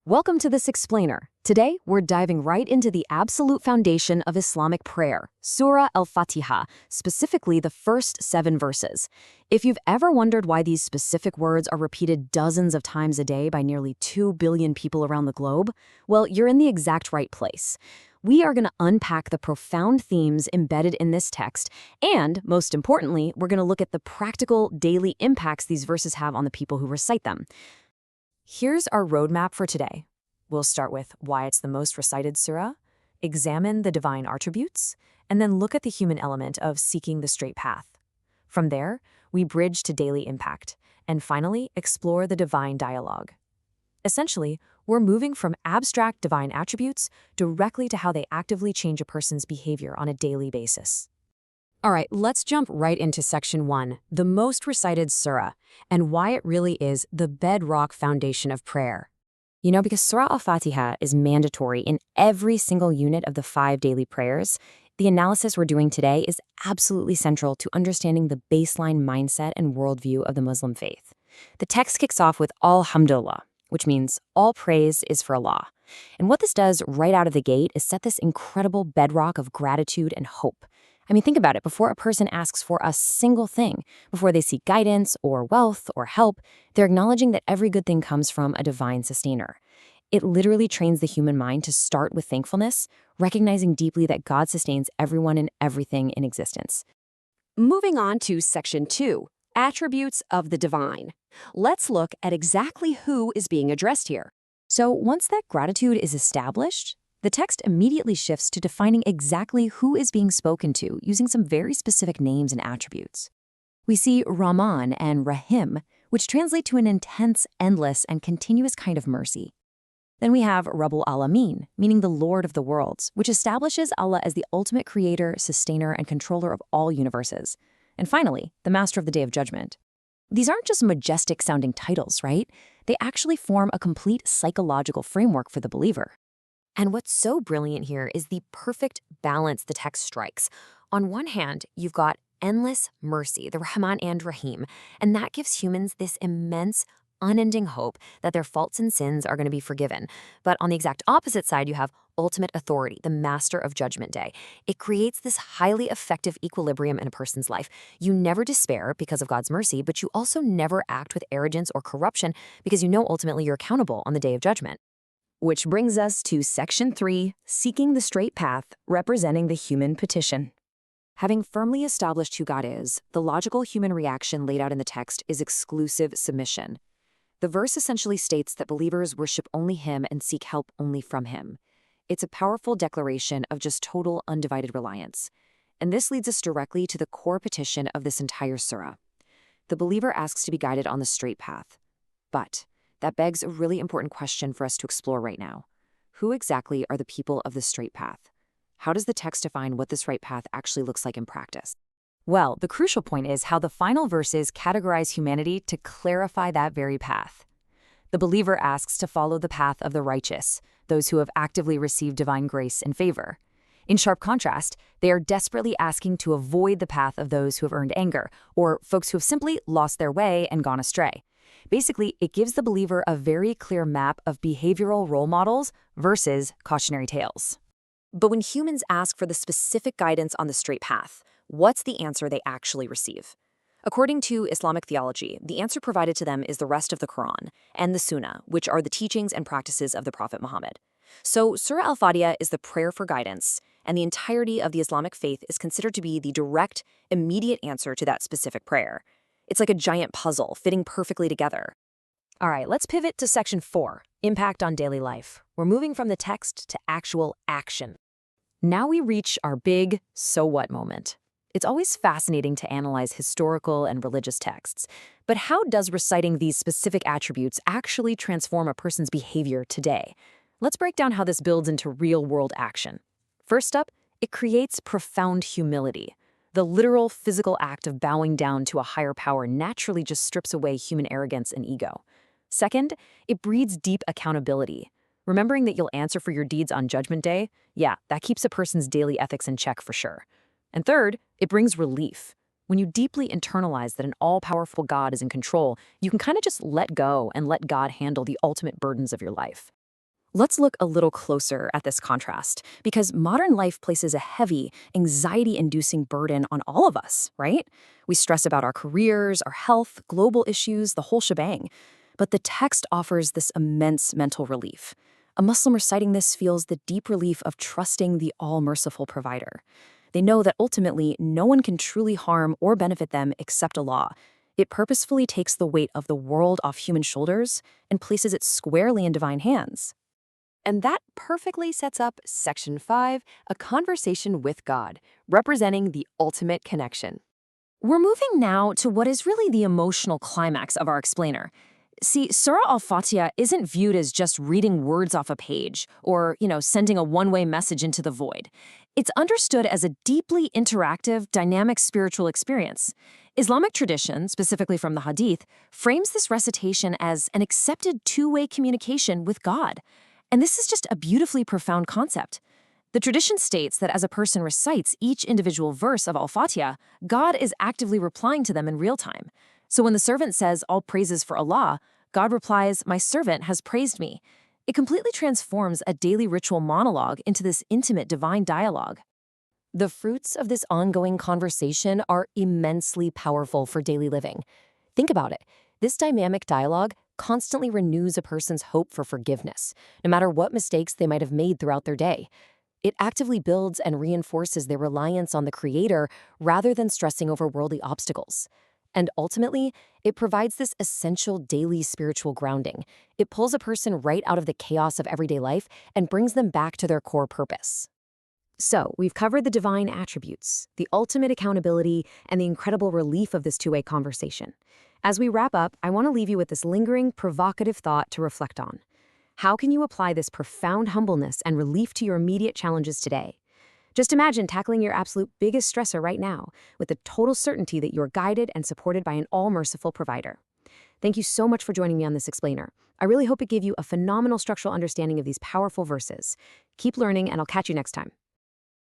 Welcome to this explainer. Today, we're diving right into the absolute foundation of Islamic prayer, Surah Al-Fatiha, specifically the first 7 verses. If you've ever wondered why these specific words are repeated dozens of times a day by nearly 2 billion people around the globe, well, you're in the exact right place. We are going to unpack the profound themes embedded in this text, and, most importantly, we're going to look at the practical, daily impacts these verses have on the people who recite them. Here's our roadmap for today. We'll start with why it's the most recited surah, examine the divine attributes, and then look at the human element of seeking the straight path. From there, we bridge to daily impact, and finally explore the divine dialogue. Essentially, we're moving from abstract divine attributes directly to how they actively change a person's behavior on a daily basis. All right, let's jump right into section 1, the most recited surah, and why it really is the bedrock foundation of prayer. Because Surah Al-Fatiha is mandatory in every single unit of the 5 daily prayers, the analysis we're doing today is absolutely central to understanding the baseline mindset and worldview of the Muslim faith. The text kicks off with Alhamdulillah, which means all praise is for Allah. And what this does right out of the gate is set this incredible bedrock of gratitude and hope. Think about it. Before a person asks for a single thing, before they seek guidance or wealth or help, they're acknowledging that every good thing comes from a divine sustainer. It literally trains the human mind to start with thankfulness, recognizing deeply that God sustains everyone and everything in existence. Moving on to section 2, attributes of the divine. Let's look at exactly who is being addressed here. So once that gratitude is established, the text immediately shifts to defining exactly who is being spoken to using some very specific names and attributes. We see Rahman and Rahim, which translate to an intense, endless, and continuous kind of mercy. Then we have Rabbul Alameen, meaning the Lord of the worlds, which establishes Allah as the ultimate creator, sustainer, and controller of all universes. And finally, the Master of the Day of Judgment. These aren't just majestic-sounding titles, right? They actually form a complete psychological framework for the believer. And what's so brilliant here is the perfect balance the text strikes. On one hand, you've got endless mercy, the Rahman and Rahim, and that gives humans this immense, unending hope that their faults and sins are going to be forgiven. But on the exact opposite side, you have ultimate authority, the Master of Judgment Day. It creates this highly effective equilibrium in a person's life. You never despair because of God's mercy, but you also never act with arrogance or corruption because you know ultimately you're accountable on the Day of Judgment. Which brings us to section 3, seeking the straight path, representing the human petition. Having firmly established who God is, the logical human reaction laid out in the text is exclusive submission. The verse essentially states that believers worship only Him and seek help only from Him. It's a powerful declaration of just total undivided reliance. And this leads us directly to the core petition of this entire surah. The believer asks to be guided on the straight path. But that begs a really important question for us to explore right now. Who exactly are the people of the straight path? How does the text define what this right path actually looks like in practice? Well, the crucial point is how the final verses categorize humanity to clarify that very path. The believer asks to follow the path of the righteous, those who have actively received divine grace and favor. In sharp contrast, they are desperately asking to avoid the path of those who have earned anger, or folks who have simply lost their way and gone astray. Basically, it gives the believer a very clear map of behavioral role models versus cautionary tales. But when humans ask for the specific guidance on the straight path, what's the answer they actually receive? According to Islamic theology, the answer provided to them is the rest of the Quran and the Sunnah, which are the teachings and practices of the Prophet Muhammad. So Surah Al-Fatiha is the prayer for guidance, and the entirety of the Islamic faith is considered to be the direct, immediate answer to that specific prayer. It's like a giant puzzle fitting perfectly together. All right, let's pivot to section 4, impact on daily life. We're moving from the text to actual action. Now we reach our big so what moment. It's always fascinating to analyze historical and religious texts, but how does reciting these specific attributes actually transform a person's behavior today? Let's break down how this builds into real-world action. First up, it creates profound humility. The literal physical act of bowing down to a higher power naturally just strips away human arrogance and ego. Second, it breeds deep accountability. Remembering that you'll answer for your deeds on Judgment Day, that keeps a person's daily ethics in check for sure. And third, it brings relief. When you deeply internalize that an all-powerful God is in control, you can kind of just let go and let God handle the ultimate burdens of your life. Let's look a little closer at this contrast, because modern life places a heavy, anxiety-inducing burden on all of us, right? We stress about our careers, our health, global issues, the whole shebang. But the text offers this immense mental relief. A Muslim reciting this feels the deep relief of trusting the all-merciful provider. They know that ultimately no one can truly harm or benefit them except Allah. It purposefully takes the weight of the world off human shoulders and places it squarely in divine hands. And that perfectly sets up Section 5, a conversation with God, representing the ultimate connection. We're moving now to what is really the emotional climax of our explainer. See, Surah Al-Fatiha isn't viewed as just reading words off a page or, sending a one-way message into the void. It's understood as a deeply interactive, dynamic spiritual experience. Islamic tradition, specifically from the Hadith, frames this recitation as an accepted two-way communication with God. And this is just a beautifully profound concept. The tradition states that as a person recites each individual verse of Al-Fatiha, God is actively replying to them in real time. So when the servant says, "All praises for Allah," God replies, "My servant has praised me." It completely transforms a daily ritual monologue into this intimate divine dialogue. The fruits of this ongoing conversation are immensely powerful for daily living. Think about it. This dynamic dialogue constantly renews a person's hope for forgiveness, no matter what mistakes they might have made throughout their day. It actively builds and reinforces their reliance on the Creator rather than stressing over worldly obstacles. And ultimately, it provides this essential daily spiritual grounding. It pulls a person right out of the chaos of everyday life and brings them back to their core purpose. So, we've covered the divine attributes, the ultimate accountability, and the incredible relief of this two-way conversation. As we wrap up, I want to leave you with this lingering, provocative thought to reflect on. How can you apply this profound humbleness and relief to your immediate challenges today? Just imagine tackling your absolute biggest stressor right now with the total certainty that you're guided and supported by an all-merciful provider. Thank you so much for joining me on this explainer. I really hope it gave you a phenomenal structural understanding of these powerful verses. Keep learning, and I'll catch you next time.